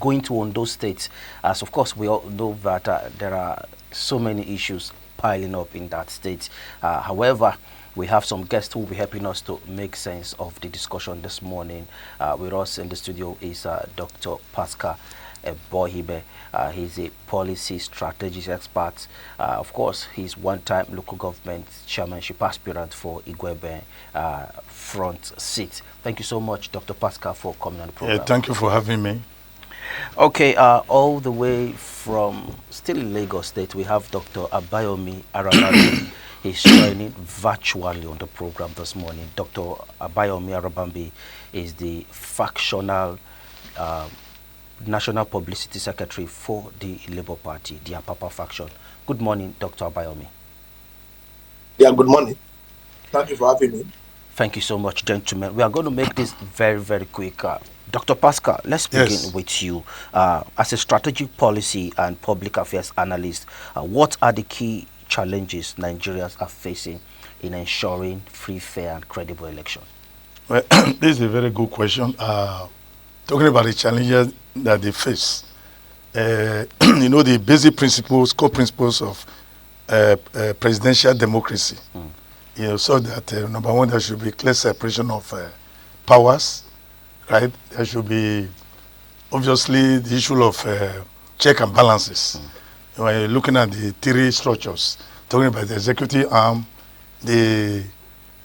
going to Ondo State, as of course we all know that there are so many issues piling up in that state. However, we have some guests who will be helping us to make sense of the discussion this morning. With us in the studio is Dr. Pascal Bohibe. He's a policy strategist expert. Of course, he's one-time local government chairmanship aspirant for Igwebe front seat. Thank you so much, Dr. Pascal, for coming on the program. Thank you for having me. Okay, all the way from still in Lagos State, we have Dr. Abayomi Arabambi. He's joining virtually on the program this morning. Dr. Abayomi Arabambi is the factional National Publicity Secretary for the Labour Party, the Apapa faction. Good morning, Dr. Abayomi. Yeah, good morning. Thank you for having me. Thank you so much, gentlemen. We are going to make this very, very quick. Dr. Pascal, let's begin with you. As a strategic policy and public affairs analyst, what are the key challenges Nigerians are facing in ensuring free, fair, and credible election? Well, this is a very good question. Talking about the challenges that they face, you know, the basic principles, core principles of presidential democracy. You know, so that number one, there should be clear separation of powers, right? There should be obviously the issue of check and balances. When you're looking at the three structures, talking about the executive arm, the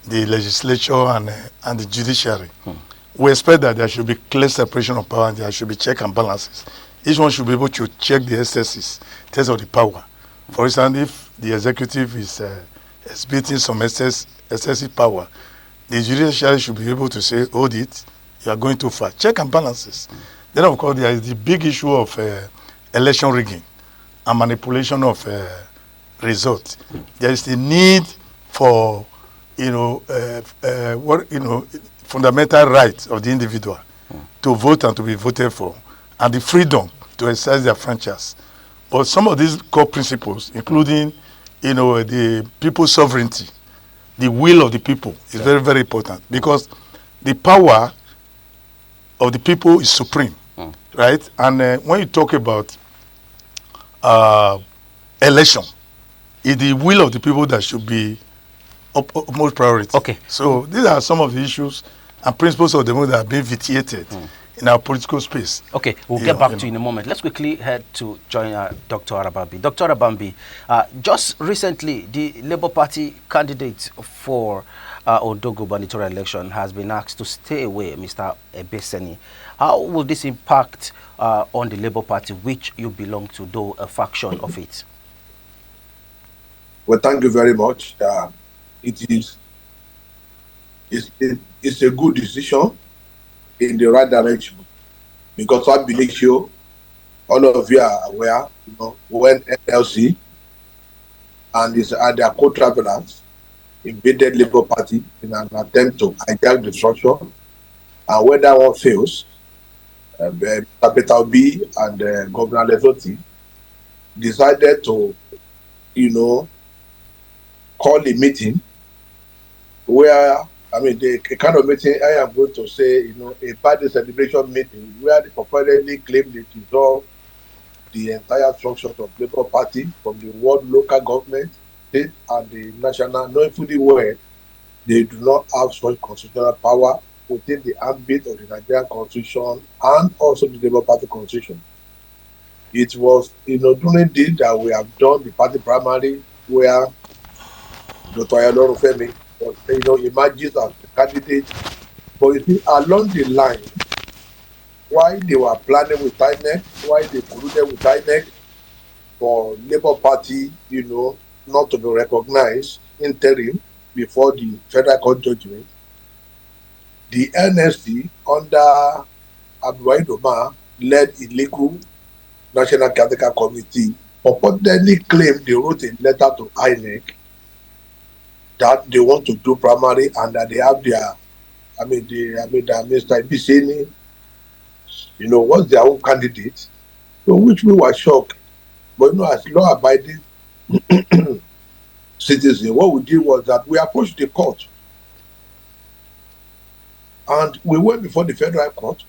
legislature, and the judiciary. We expect that there should be clear separation of power and there should be check and balances. Each one should be able to check the excesses, test of the power. For instance, if the executive is exhibiting some excessive power, the judiciary should be able to say, hold it, you are going too far. Check and balances. Then, of course, there is the big issue of election rigging and manipulation of results. There is the need for, fundamental rights of the individual to vote and to be voted for, and the freedom to exercise their franchise. But some of these core principles, including, the people's sovereignty, the will of the people, is very, very important, because the power of the people is supreme, right? And when you talk about election, it's the will of the people that should be utmost priority. Okay. So these are some of the issues and principles of the democracy that have been vitiated in our political space. Okay, we'll get back to you in a moment. Let's quickly head to join Dr. Arabambi. Dr. Arabambi, just recently, the Labour Party candidate for ONDO gubernatorial election has been asked to stay away, Mr. Ebeseni. How will this impact on the Labour Party, which you belong to, though a faction of it? Well, thank you very much. It's a good decision in the right direction, because I believe all of you are aware, when NLC and their co-travelers invaded Labour Party in an attempt to hijack the structure, and when that one fails, Peter Obi and Governor Lesoti decided to, call a meeting where, the kind of meeting I am going to say, a party celebration meeting where they purportedly claim they dissolve the entire structure of Labour Party from the world, local government, state, and the national, knowing fully well they do not have such constitutional power within the ambit of the Nigerian Constitution and also the Labour Party Constitution. It was, during this that we have done the party primary where Dr. Ayodoro Femi emerges as the candidate. But you see, along the line, why they were planning with INEC, why they colluded with INEC for Labour Party, not to be recognized interim before the federal court judgment, the NSC under Abdullahi Doma led illegal National Caretaker Committee purportedly claimed they wrote a letter to INEC that they want to do primary and that they have their, Mr. Ibiseni, was their own candidate, so which we were shocked. But as law-abiding citizens, what we did was that we approached the court and we went before the federal court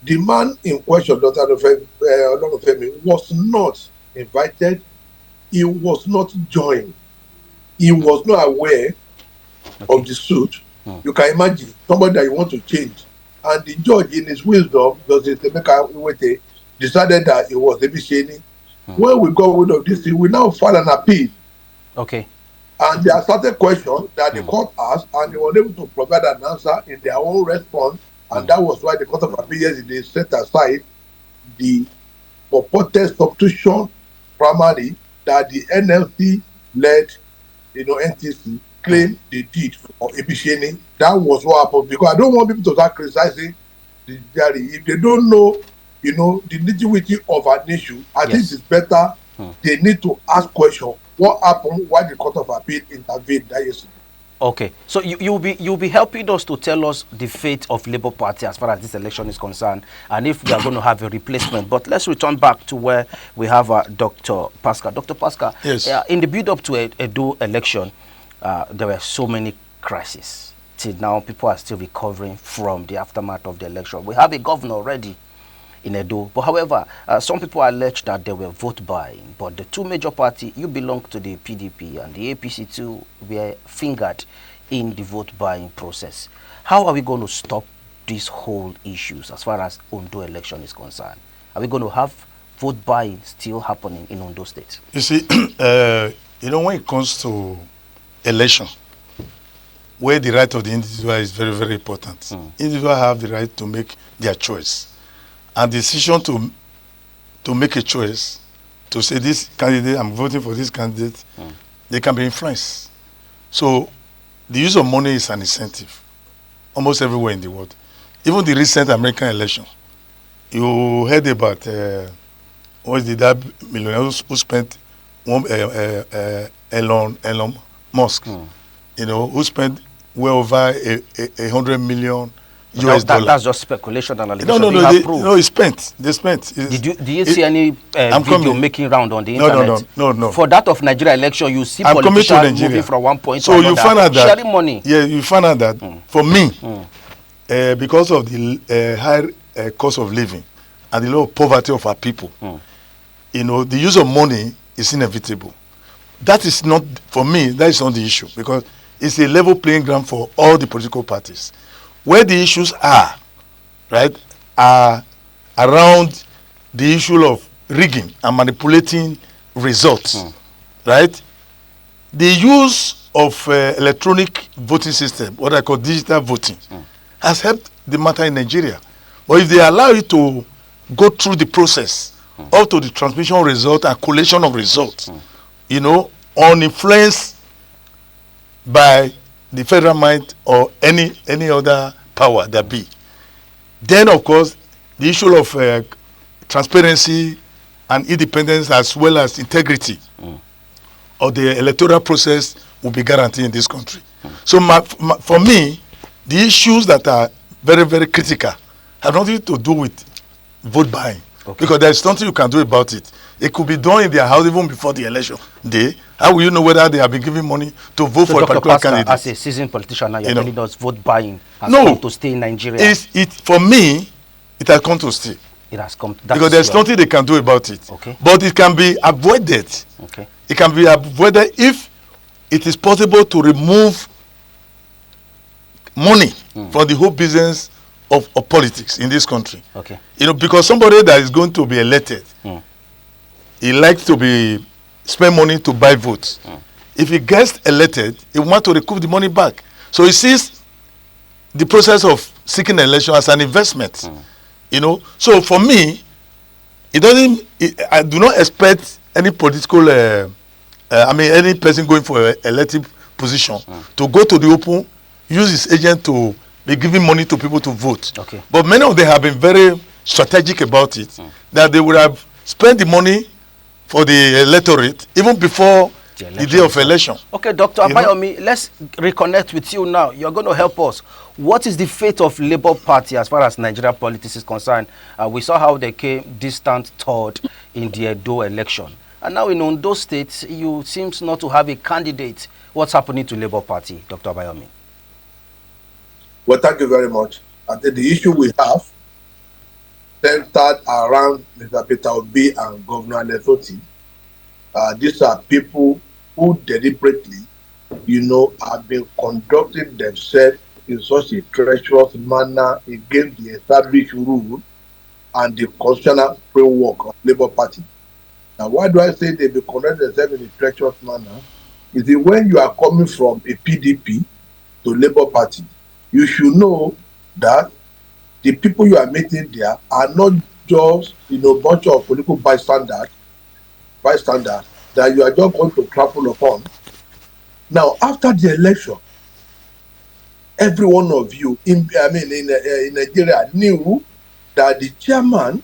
The man in question, Dr. Olorunfemi, was not invited. He was not joined. He was not aware Okay. of the suit. You can imagine somebody that you want to change. And the judge, in his wisdom, Justice Emeka Iwete, decided that it was Ebisheni. When we got rid of this thing, we now filed an appeal. Okay. And there are certain questions that the court asked, and they were able to provide an answer in their own response. And that was why the Court of Appeal yesterday set aside the purported substitution primary that the NLC led, NTC claimed they did for Ebisheni. That was what happened, because I don't want people to start criticizing the judiciary if they don't know, the nitty-gritty of an issue. I think it's better they need to ask questions. What happened? Why the Court of Appeal intervened that yesterday? Okay, so you'll be helping us to tell us the fate of Labour Party as far as this election is concerned, and if we are going to have a replacement. But let's return back to where we have Dr. Pascal. Dr. Pascal, yes. In the build-up to a Edo election, there were so many crises. Till now, people are still recovering from the aftermath of the election. We have a governor already in Edo, but however, some people allege that they were vote buying, but the two major parties, you belong to the PDP and the APC too, were fingered in the vote buying process. How are we going to stop these whole issues as far as Ondo election is concerned? Are we going to have vote buying still happening in Ondo State? You see, when it comes to election, where the right of the individual is very, very important. Individuals have the right to make their choice. And the decision to make a choice, to say this candidate, I'm voting for this candidate, they can be influenced. So the use of money is an incentive almost everywhere in the world. Even the recent American election, you heard about that millionaire who spent Elon Musk, who spent well over $100 million US dollar. That's just speculation and allegation. No, he spent. They spent. Did you see any video making round on the internet? No. For that of Nigeria election, you see politicians moving from one point to another, you find out that, sharing money. Yeah, you find out that for me, because of the high cost of living and the low poverty of our people, the use of money is inevitable. That is not, for me, that is not the issue, because it's a level playing ground for all the political parties. Where the issues are, right, are around the issue of rigging and manipulating results, right? The use of electronic voting system, what I call digital voting, has helped the matter in Nigeria. But if they allow it to go through the process up to the transmission result and collation of results, uninfluenced by the federal might or any other power that be, then of course the issue of transparency and independence as well as integrity of the electoral process will be guaranteed in this country. So for me, the issues that are very, very critical have nothing to do with vote buying, because there's nothing you can do about it. It could be done in their house even before the election day. How will you know whether they have been given money to vote for a particular candidate? As a seasoned politician, now you're telling us vote buying has come to stay in Nigeria. For me, it has come to stay. It has come. Because there's nothing they can do about it. But it can be avoided. It can be avoided if it is possible to remove money from the whole business of politics in this country. Because somebody that is going to be elected, he likes to spend money to buy votes. If he gets elected, he wants to recoup the money back. So he sees the process of seeking election as an investment. So for me, I do not expect any political, any person going for an elective position to go to the open, use his agent to be giving money to people to vote. But many of them have been very strategic about it, that they would have spent the money for the electorate even before the day of election. Okay, Dr. Abayomi, let's reconnect with you now. You're going to help us. What is the fate of Labour Party as far as Nigeria politics is concerned? We saw how they came distant third in the Edo election. And now in Ondo State, you seem not to have a candidate. What's happening to Labour Party, Dr. Abayomi? Well, thank you very much. I think the issue we have centered around Mr. Peter Obi and Governor Lesotho. These are people who deliberately, have been conducting themselves in such a treacherous manner against the established rule and the constitutional framework of Labour Party. Now, why do I say they be conducting themselves in a treacherous manner? Is it when you are coming from a PDP to Labour Party, you should know that the people you are meeting there are not just bunch of political bystanders that you are just going to trample upon. Now, after the election, every one of you in Nigeria knew that the chairman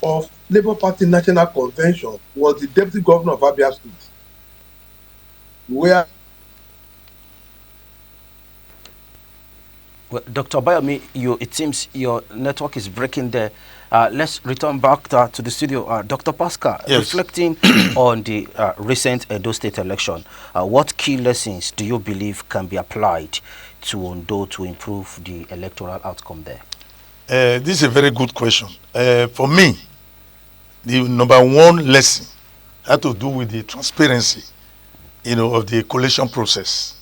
of Labour Party National Convention was the deputy governor of Abia State, where Well, Dr. Bayomi, it seems your network is breaking there. Let's return back to the studio. Dr. Pascal, yes. Reflecting on the recent Edo State election, what key lessons do you believe can be applied to ONDO to improve the electoral outcome there? This is a very good question. For me, the number one lesson had to do with the transparency, of the collation process.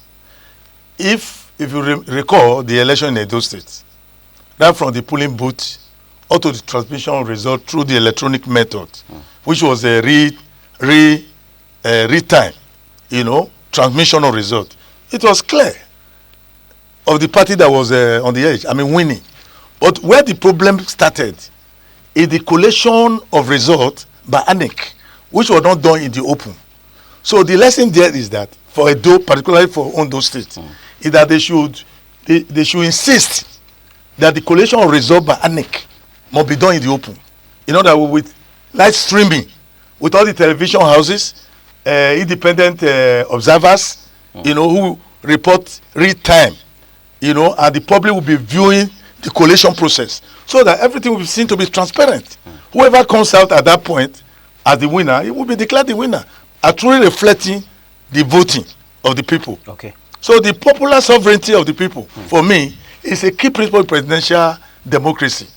If you recall the election in Edo State, right from the polling booth up to the transmission result through the electronic method, which was a real time, transmission of result, it was clear of the party that was on the edge, winning. But where the problem started is the collation of result by ANEC, which was not done in the open. So the lesson there is that for Edo, particularly for ONDO State, is that they should insist that the collation of result by ANEC must be done in the open. In other words, with live streaming, with all the television houses, independent observers, who report real time, and the public will be viewing the collation process so that everything will be seen to be transparent. Whoever comes out at that point as the winner, it will be declared the winner, truly reflecting the voting of the people. Okay. So the popular sovereignty of the people, for me, is a key principle of presidential democracy.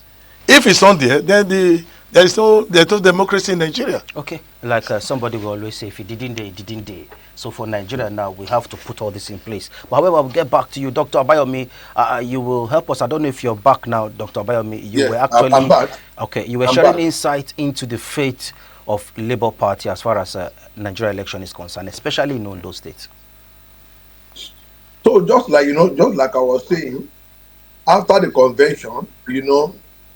If it's not there, then there's no democracy in Nigeria. Okay. Like somebody will always say, if it didn't they, it didn't they. So for Nigeria now, we have to put all this in place. But however, we'll get back to you, Dr. Abayomi. You will help us. I don't know if you're back now, Dr. Abayomi. I'm back. Okay, you were I'm sharing back. insight into the fate of Labour Party as far as Nigeria election is concerned, especially in Ondo State. So just like I was saying, after the convention,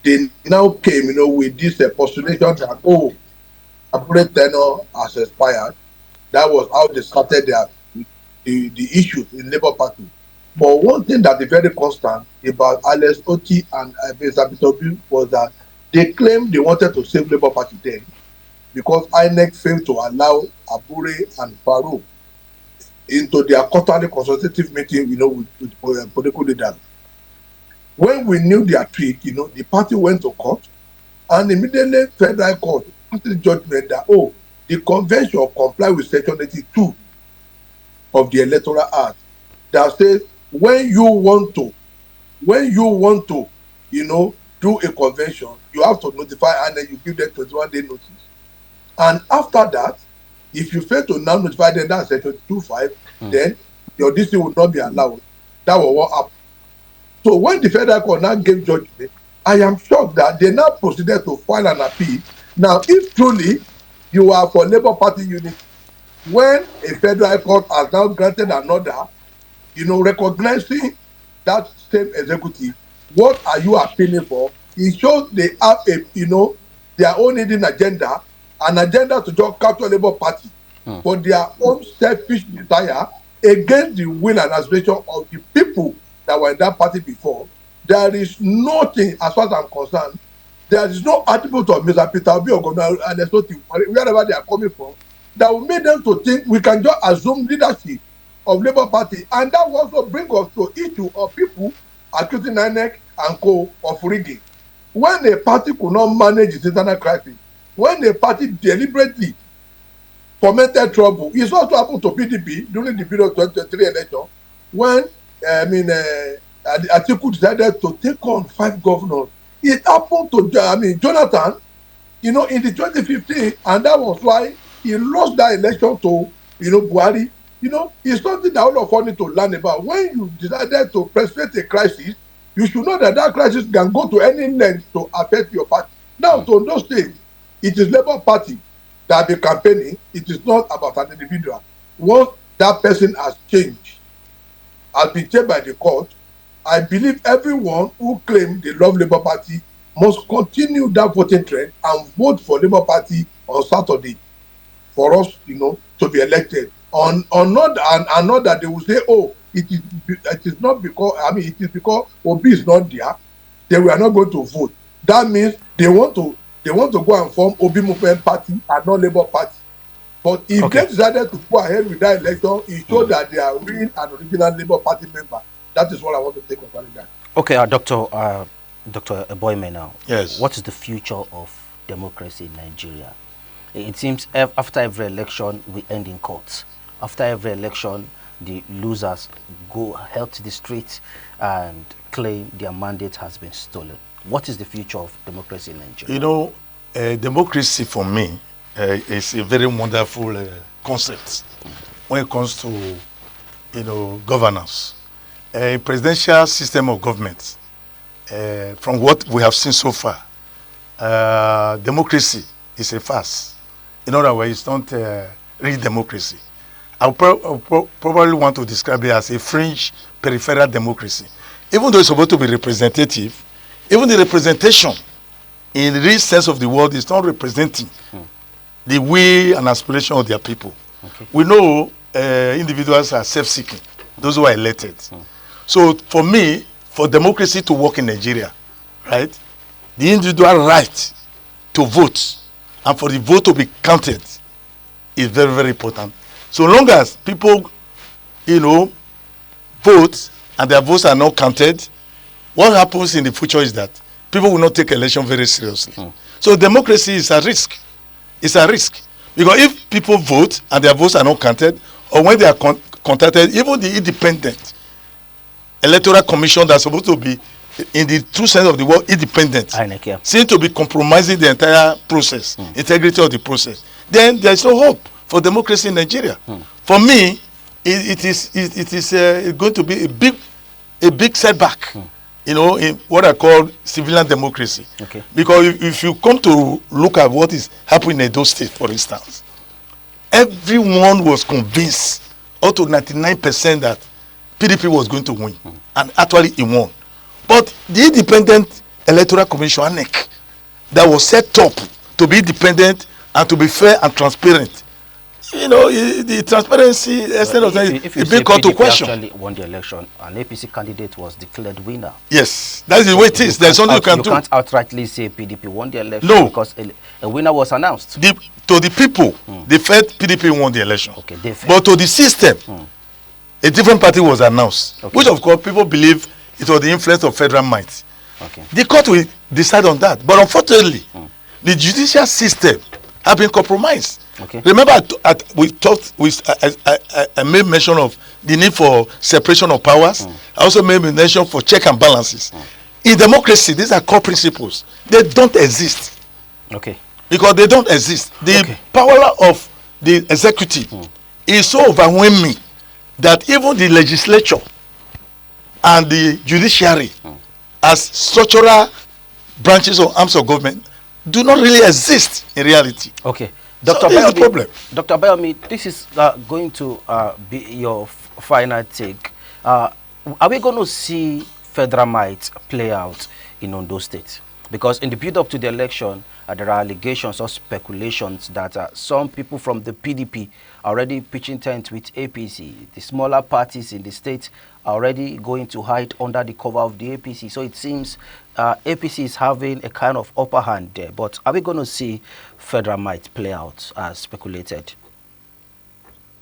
they now came, with this postulation that Abure tenure has expired. That was how they started the issues in Labour Party. But one thing that is very constant about Alex Oti and Peter was that they claimed they wanted to save Labour Party then because INEC failed to allow Abure and Farouk into their quarterly consultative meeting, with political leaders. When we knew their trick, the party went to court, and immediately Federal Court passed judgment that the convention complied with Section 82 of the Electoral Act that says when you want to, do a convention, you have to notify and then you give them 21-day notice. And after that, if you fail to now notify them, that's Section 2.5, then your district will not be allowed. That was what happened. So when the Federal Court now gave judgment, I am shocked that they now proceeded to file an appeal. Now, if truly you are for Labour Party unity, when a Federal Court has now granted an order, recognizing that same executive, what are you appealing for? It shows they have their own hidden agenda, an agenda to just capture Labour Party for their own selfish desire against the will and aspiration of the people that were in that party before. There is nothing, as far as I'm concerned, there is no attribute of Mr. Peter Obi or Governor Lesotho, wherever they are coming from, that will make them to think we can just assume leadership of Labour Party, and that will also bring us to issue of people accusing INEC and co of rigging. When a party could not manage its internal crisis, when a party deliberately fomented trouble, it's also happened to PDP during the period of 2023 election, when Atiku decided to take on 5 governors It happened to Jonathan, in the 2015, and that was why he lost that election to Buhari. It's something that all of us need to learn about. When you decided to frustrate a crisis, you should know that that crisis can go to any length to affect your party. Now, to those states, it is Labour Party that be campaigning. It is not about an individual. Once that person has been changed by the court, I believe everyone who claim they love Labour Party must continue that voting trend and vote for Labour Party on Saturday for us, to be elected. Not that they will say, oh, it is not because it is because Obi is not there, they were not going to vote. That means they want to go and form Obi Movement Party and not Labour Party. But if they decided to go ahead with that election, it showed that they are real and original Labour Party member. That is what I want to take concerning that. Okay, Dr. Eboime now. Yes. What is the future of democracy in Nigeria? It seems after every election, we end in courts. After every election, the losers go out to the streets and claim their mandate has been stolen. What is the future of democracy in Nigeria? Democracy for me is a very wonderful concept when it comes to, governance. A presidential system of government, from what we have seen so far, democracy is a farce. In other words, it's not real democracy. I probably want to describe it as a fringe peripheral democracy. Even though it's supposed to be representative, even the representation in the real sense of the word is not representing the will and aspiration of their people. Okay. We know individuals are self-seeking, those who are elected. So for me, for democracy to work in Nigeria, right, the individual right to vote and for the vote to be counted is very, very important. So long as people, vote and their votes are not counted, what happens in the future is that people will not take election very seriously. So democracy is a risk. It's a risk. Because if people vote and their votes are not counted, or when they are contacted, even the independent electoral commission that's supposed to be, in the true sense of the word, independent, seem to be compromising the entire process, integrity of the process, then there is no hope for democracy in Nigeria. For me, it is going to be a big setback, in what I call civilian democracy. Okay. Because if you come to look at what is happening in those states, for instance, everyone was convinced, up to 99%, that PDP was going to win, and actually it won. But the independent electoral commission, ANEC, that was set up to be independent and to be fair and transparent, the transparency extent of it is being called to question. Actually won the election, an APC candidate was declared winner. Yes, that's the way it is. There's something you can do. You can't outrightly say PDP won the election. No, because a winner was announced. To the people, they felt PDP won the election. Okay, but to the system, a different party was announced, which of course people believe it was the influence of federal might. Okay. The court will decide on that. But unfortunately, the judicial system has been compromised. Okay. Remember, I made mention of the need for separation of powers. I also made mention for check and balances. In democracy, these are core principles. They don't exist. Okay. Because they don't exist. The power of the executive is so overwhelming that even the legislature and the judiciary, as structural branches or arms of government, do not really exist in reality. Okay. Dr. Bayomi, this is going to be your final take. Are we going to see federal might play out in Ondo State? Because in the build-up to the election, there are allegations or speculations that some people from the PDP are already pitching tent with APC. The smaller parties in the state are already going to hide under the cover of the APC. So it seems APC is having a kind of upper hand there. But are we going to see federal might play out as speculated?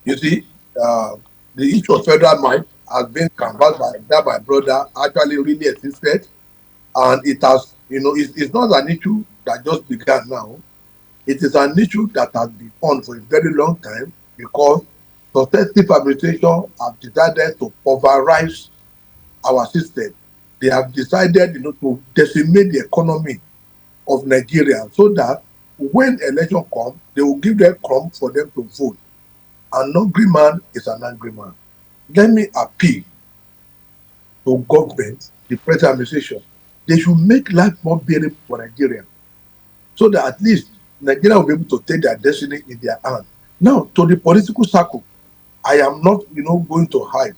You see, the issue of federal might has been canvassed by that my brother actually really existed. And it has, it's not an issue that just began now. It is an issue that has been on for a very long time because successive administration have decided to pulverize our system. they have decided, to decimate the economy of Nigeria so that when election comes, they will give them crumb for them to vote. An angry man is an angry man. Let me appeal to government, the present administration. They should make life more bearable for Nigeria so that at least Nigeria will be able to take their destiny in their hands. Now, to the political circle, I am not, going to hide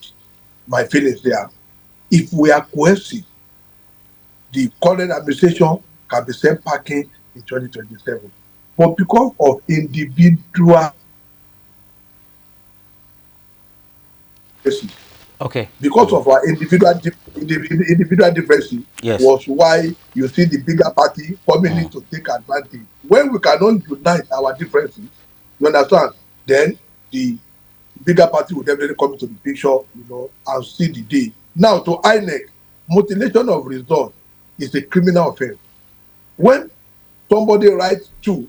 my feelings there. If we are cohesive, the current administration can be sent packing in 2027. But because of individual differences, Okay. because of our individual differences, Yes. was why you see the bigger party coming in to take advantage. When we cannot unite our differences, you understand, then the bigger party will definitely come into the picture, and see the day. Now, to INEC, mutilation of results is a criminal offense. When somebody writes 2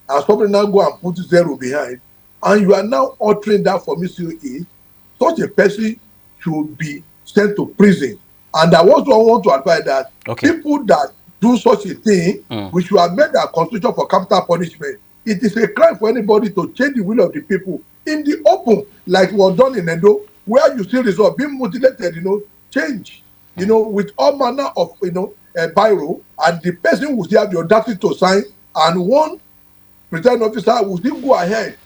and somebody now go and put 0 behind, and you are now altering that for COA, such a person should be sent to prison. And I also want to advise that people that do such a thing, we should amend our constitution for capital punishment. It is a crime for anybody to change the will of the people in the open, like was done in ONDO, where you see results being mutilated, change, with all manner of, biro, and the person will still have the audacity to sign, and one presiding officer will still go ahead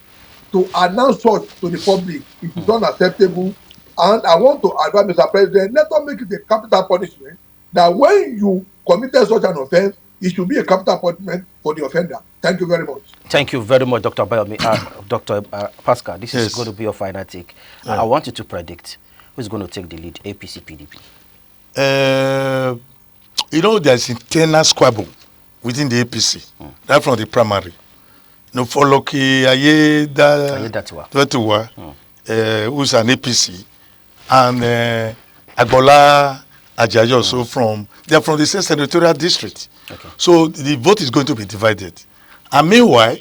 to announce such to the public. It is unacceptable. And I want to advise Mr. President, let us make it a capital punishment, that when you committed such an offense, it should be a capital punishment for the offender. Thank you very much. Thank you very much, Dr. Abayomi. Dr. Pascal, this is going to be your final take. I want you to predict who's going to take the lead, APC, PDP. There's internal squabble within the APC, right from the primary. For Loki Ayedatiwa, who's an APC, and Agbola Ajayi also they're from the same senatorial district. Okay. So the vote is going to be divided. And meanwhile,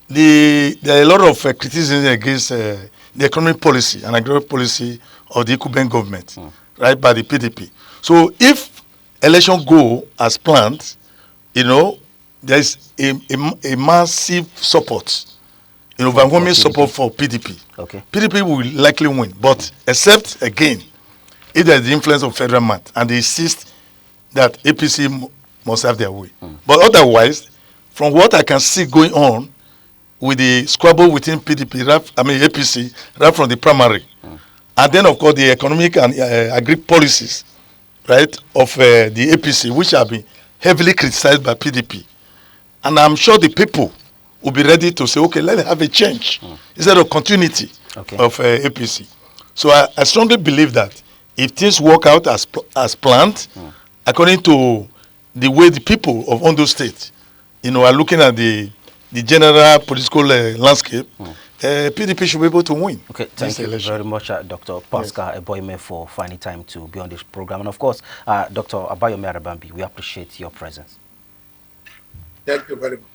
there are a lot of criticism against the economic policy and agricultural policy of the incumbent government, right, by the PDP. So if election go as planned, there's a massive support, overwhelming support for PDP. Okay. PDP will likely win, but except again, if there's the influence of federal math and they insist that APC must have their way. But otherwise, from what I can see going on with the squabble within APC, right from the primary, and then of course the economic and agri policies, right, of the APC, which have been heavily criticized by PDP. And I'm sure the people will be ready to say, okay, let's have a change instead of continuity of APC. So I strongly believe that if things work out as planned, according to the way the people of Ondo State, are looking at the general political landscape, PDP should be able to win. Okay, thank you very much, Dr. Pascal Eboime, for finding time to be on this program. And of course, Dr. Abayomi Arabambi, we appreciate your presence. Thank you very much.